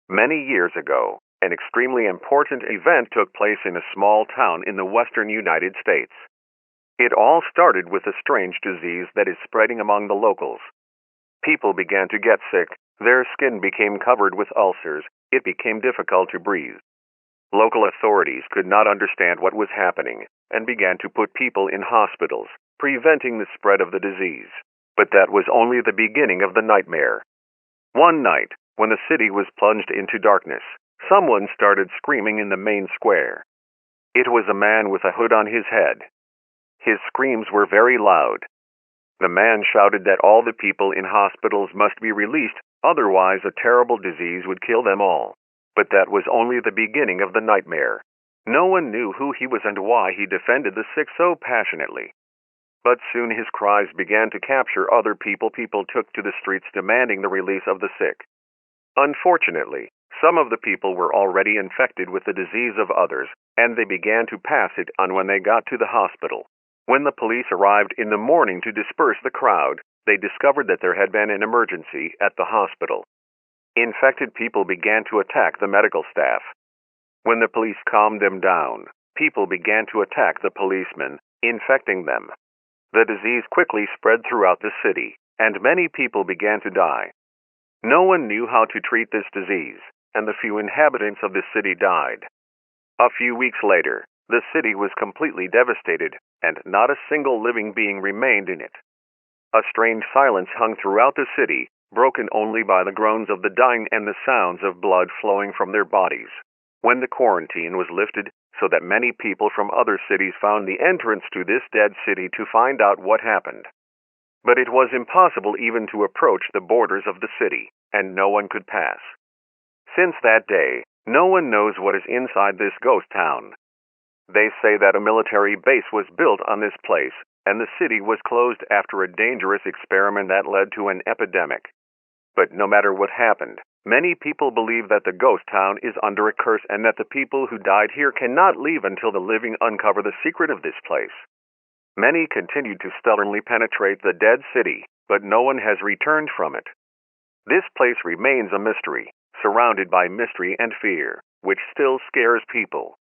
Many years ago, an extremely important event took place in a small town in the western United States. It all started with a strange disease that is spreading among the locals. People began to get sick, their skin became covered with ulcers, it became difficult to breathe. Local authorities could not understand what was happening and began to put people in hospitals, preventing the spread of the disease. But that was only the beginning of the nightmare. One night, when the city was plunged into darkness, someone started screaming in the main square. It was a man with a hood on his head. His screams were very loud. The man shouted that all the people in hospitals must be released, otherwise a terrible disease would kill them all. But that was only the beginning of the nightmare. No one knew who he was and why he defended the sick so passionately. But soon his cries began to capture other people. People took to the streets demanding the release of the sick. Unfortunately, some of the people were already infected with the disease of others, and they began to pass it on when they got to the hospital. When the police arrived in the morning to disperse the crowd, they discovered that there had been an emergency at the hospital. Infected people began to attack the medical staff. When the police calmed them down, people began to attack the policemen, infecting them. The disease quickly spread throughout the city, and many people began to die. No one knew how to treat this disease, and the few inhabitants of the city died. A few weeks later, the city was completely devastated, and not a single living being remained in it. A strange silence hung throughout the city, broken only by the groans of the dying and the sounds of blood flowing from their bodies. When the quarantine was lifted, so that many people from other cities found the entrance to this dead city to find out what happened. But it was impossible even to approach the borders of the city, and no one could pass. Since that day, no one knows what is inside this ghost town. They say that a military base was built on this place, and the city was closed after a dangerous experiment that led to an epidemic. But no matter what happened, many people believe that the ghost town is under a curse and that the people who died here cannot leave until the living uncover the secret of this place. Many continued to stubbornly penetrate the dead city, but no one has returned from it. This place remains a mystery, surrounded by mystery and fear, which still scares people.